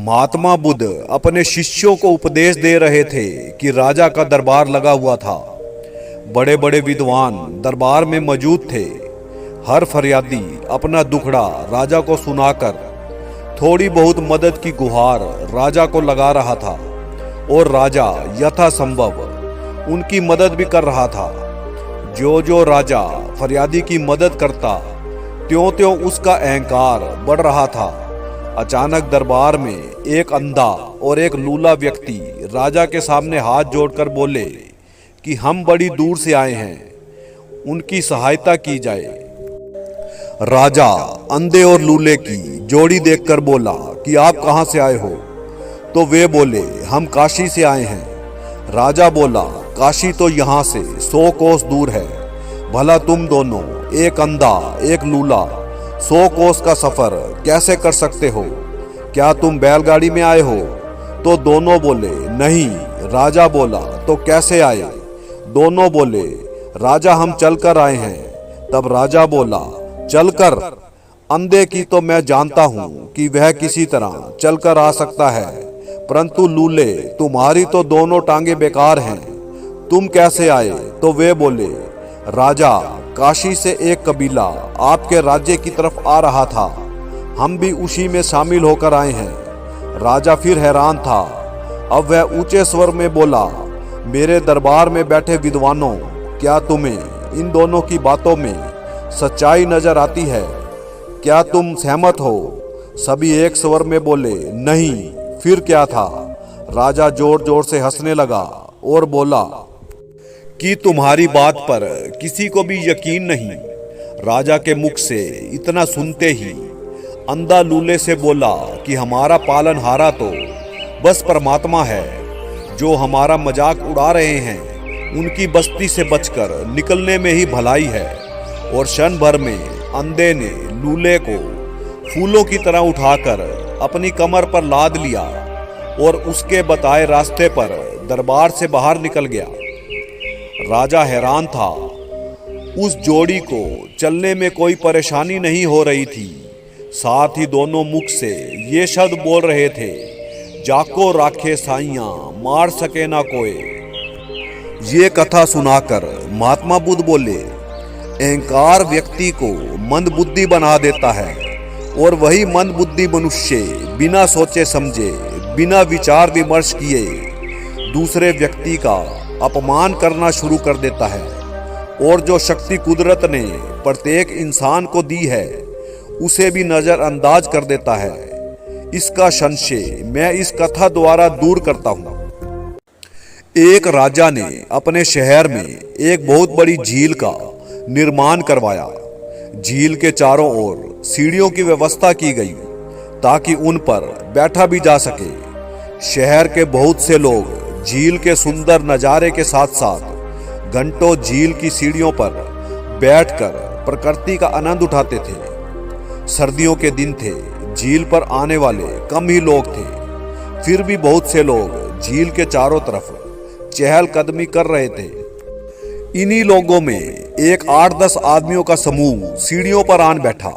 महात्मा बुद्ध अपने शिष्यों को उपदेश दे रहे थे कि राजा का दरबार लगा हुआ था। बड़े बड़े विद्वान दरबार में मौजूद थे। हर फरियादी अपना दुखड़ा राजा को सुनाकर थोड़ी बहुत मदद की गुहार राजा को लगा रहा था और राजा यथासंभव उनकी मदद भी कर रहा था। जो जो राजा फरियादी की मदद करता त्यों त्यों उसका अहंकार बढ़ रहा था। अचानक दरबार में एक अंधा और एक लूला व्यक्ति राजा के सामने हाथ जोड़कर बोले कि हम बड़ी दूर से आए हैं, उनकी सहायता की जाए। राजा अंधे और लूले की जोड़ी देखकर बोला कि आप कहां से आए हो? तो वे बोले हम काशी से आए हैं। राजा बोला काशी तो यहाँ से 100 कोस दूर है। भला तुम दोनों, एक अंधा एक लूला, 100 कोस का सफर कैसे कर सकते हो? क्या तुम बैलगाड़ी में आए हो? तो दोनों बोले नहीं। राजा बोला तो कैसे आए? दोनों बोले राजा हम चलकर आए हैं। तब राजा बोला चलकर? अंधे की तो मैं जानता हूं कि वह किसी तरह चलकर आ सकता है, परंतु लूले तुम्हारी तो दोनों टांगे बेकार हैं, तुम कैसे आए? तो वे बोले राजा काशी से एक कबीला आपके राज्य की तरफ आ रहा था, हम भी उसी में शामिल होकर आए हैं। राजा फिर हैरान था। अब वह ऊंचे स्वर में बोला मेरे दरबार में बैठे विद्वानों, क्या तुम्हें इन दोनों की बातों में सच्चाई नजर आती है? क्या तुम सहमत हो? सभी एक स्वर में बोले नहीं। फिर क्या था? राजा जोर जोर से हंसने लगा और बोला कि तुम्हारी बात पर किसी को भी यकीन नहीं। राजा के मुख से इतना सुनते ही अंधा लूले से बोला कि हमारा पालनहारा तो बस परमात्मा है, जो हमारा मजाक उड़ा रहे हैं उनकी बस्ती से बचकर निकलने में ही भलाई है। और क्षण भर में अंधे ने लूले को फूलों की तरह उठाकर अपनी कमर पर लाद लिया और उसके बताए रास्ते पर दरबार से बाहर निकल गया। राजा हैरान था। उस जोड़ी को चलने में कोई परेशानी नहीं हो रही थी। साथ ही दोनों मुख से ये शब्द बोल रहे थे जाको राखे साइयां मार सके ना कोई। ये कथा सुनाकर महात्मा बुद्ध बोले अहंकार व्यक्ति को मंदबुद्धि बना देता है और वही मंदबुद्धि मनुष्य बिना सोचे समझे, बिना विचार विमर्श किए दूसरे व्यक्ति का अपमान करना शुरू कर देता है। और जो शक्ति कुदरत ने प्रत्येक इंसान को दी है उसे भी नजरअंदाज कर देता है। इसका संशय मैं इस कथा द्वारा दूर करता हूँ। एक राजा ने अपने शहर में एक बहुत बड़ी झील का निर्माण करवाया। झील के चारों ओर सीढ़ियों की व्यवस्था की गई ताकि उन पर बैठा भी जा सके। शहर के बहुत से लोग झील के सुंदर नज़ारे के साथ साथ घंटों झील की सीढ़ियों पर बैठकर प्रकृति का आनंद उठाते थे। सर्दियों के दिन थे, झील पर आने वाले कम ही लोग थे, फिर भी बहुत से लोग झील के चारों तरफ चहलकदमी कर रहे थे। इन्हीं लोगों में एक 8-10 आदमियों का समूह सीढ़ियों पर आन बैठा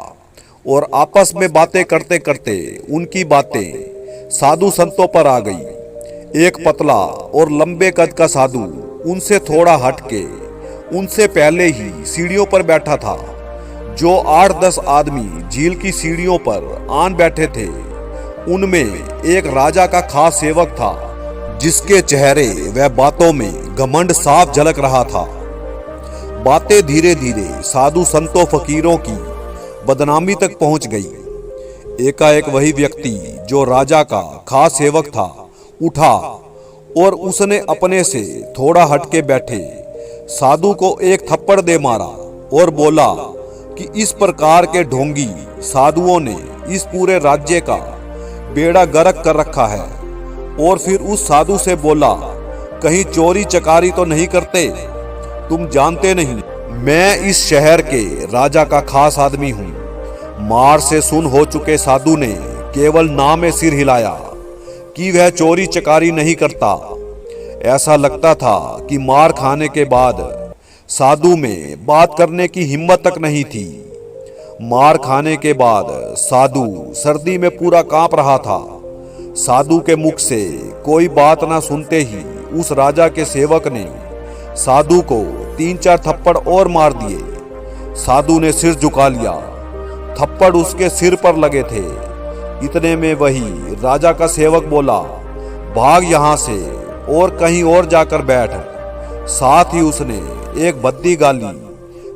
और आपस में बातें करते करते उनकी बातें साधु संतों पर आ गई। एक पतला और लंबे कद का साधु उनसे थोड़ा हटके उनसे पहले ही सीढ़ियों पर बैठा था। जो 8-10 आदमी झील की सीढ़ियों पर आन बैठे थे उनमें एक राजा का खास सेवक था, जिसके चेहरे व बातों में घमंड साफ झलक रहा था। बातें धीरे धीरे साधु संतों फकीरों की बदनामी तक पहुंच गई। एकाएक वही व्यक्ति जो राजा का खास सेवक था उठा और उसने अपने से थोड़ा हटके बैठे साधु को एक थप्पड़ दे मारा और बोला कि इस प्रकार के ढोंगी साधुओं ने इस पूरे राज्य का बेड़ा गर्क कर रखा है। और फिर उस साधु से बोला कहीं चोरी चकारी तो नहीं करते? तुम जानते नहीं मैं इस शहर के राजा का खास आदमी हूँ। मार से सुन हो चुके साधु ने केवल नाम में सिर हिलाया कि वह चोरी चकारी नहीं करता। ऐसा लगता था कि मार खाने के बाद साधु में बात करने की हिम्मत तक नहीं थी। मार खाने के बाद साधु सर्दी में पूरा कांप रहा था। साधु के मुख से कोई बात ना सुनते ही उस राजा के सेवक ने साधु को 3-4 थप्पड़ और मार दिए। साधु ने सिर झुका लिया। थप्पड़ उसके सिर पर लगे थे। इतने में वही राजा का सेवक बोला, भाग यहां से और कहीं और जाकर बैठ। साथ ही उसने एक भद्दी गाली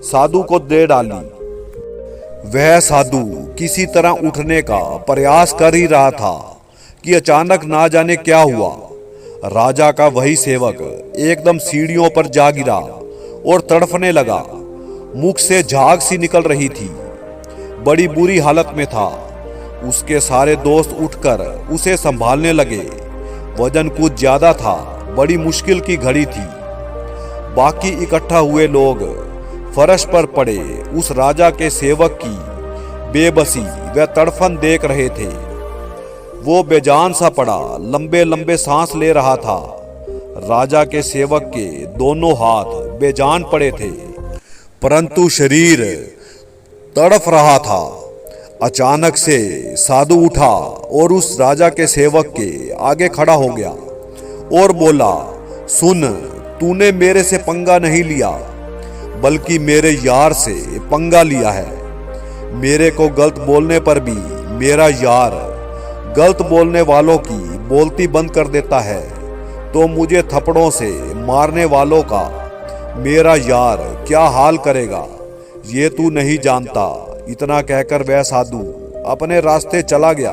साधु को दे डाली। वह साधु किसी तरह उठने का प्रयास कर ही रहा था कि अचानक ना जाने क्या हुआ। राजा का वही सेवक एकदम सीढ़ियों पर जा गिरा और तड़फने लगा। मुख से झाग सी निकल रही थी। बड़ी बुरी हालत में था। उसके सारे दोस्त उठकर उसे संभालने लगे। वजन कुछ ज्यादा था। बड़ी मुश्किल की घड़ी थी। बाकी इकट्ठा हुए लोग फर्श पर पड़े उस राजा के सेवक की बेबसी व तड़फन देख रहे थे। वो बेजान सा पड़ा लंबे लंबे सांस ले रहा था। राजा के सेवक के दोनों हाथ बेजान पड़े थे, परंतु शरीर तड़फ रहा था। अचानक से साधु उठा और उस राजा के सेवक के आगे खड़ा हो गया और बोला, सुन, तूने मेरे से पंगा नहीं लिया, बल्कि मेरे यार से पंगा लिया है। मेरे को गलत बोलने पर भी मेरा यार गलत बोलने वालों की बोलती बंद कर देता है, तो मुझे थप्पड़ों से मारने वालों का मेरा यार क्या हाल करेगा, ये तू नहीं जानता। इतना कहकर वह साधु अपने रास्ते चला गया।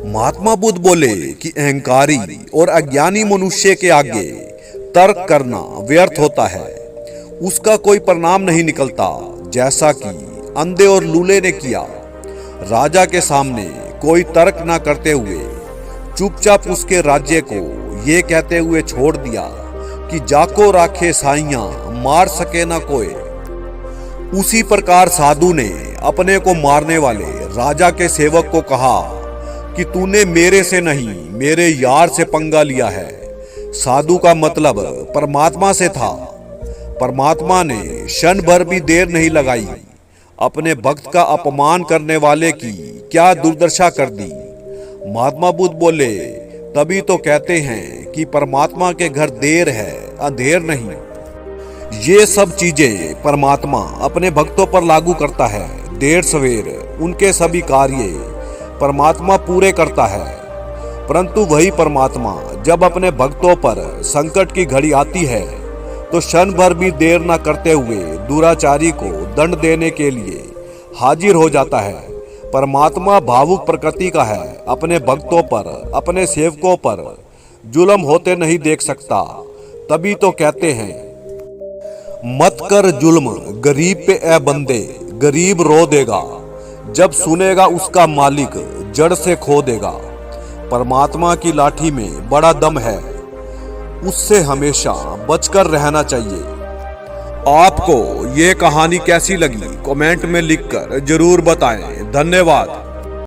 महात्मा बुद्ध बोले कि अहंकारी और अज्ञानी मनुष्य के आगे तर्क करना व्यर्थ होता है। उसका कोई परिणाम नहीं निकलता, जैसा कि अंधे और लूले ने किया। राजा के सामने कोई तर्क ना करते हुए चुपचाप उसके राज्य को ये कहते हुए छोड़ दिया कि जाको राखे साइयां, मार सके ना कोई। उसी प्रकार साधु ने अपने को मारने वाले राजा के सेवक को कहा कि तूने मेरे से नहीं, मेरे यार से पंगा लिया है। साधु का मतलब परमात्मा से था। परमात्मा ने क्षण भर भी देर नहीं लगाई। अपने भक्त का अपमान करने वाले की क्या दुर्दशा कर दी। महात्मा बुद्ध बोले, तभी तो कहते हैं कि परमात्मा के घर देर है, अंधेर नहीं। ये सब चीजें परमात्मा अपने भक्तों पर लागू करता है। देर सवेर उनके सभी कार्य परमात्मा पूरे करता है, परंतु वही परमात्मा जब अपने भक्तों पर संकट की घड़ी आती है तो क्षण भर भी देर न करते हुए दुराचारी को दंड देने के लिए हाजिर हो जाता है। परमात्मा भावुक प्रकृति का है। अपने भक्तों पर, अपने सेवकों पर जुल्म होते नहीं देख सकता। तभी तो कहते हैं, मत कर जुल्म गरीब पे ए बंदे, गरीब रो देगा, जब सुनेगा उसका मालिक जड़ से खो देगा। परमात्मा की लाठी में बड़ा दम है, उससे हमेशा बचकर रहना चाहिए। आपको ये कहानी कैसी लगी कमेंट में लिखकर जरूर बताएं। धन्यवाद।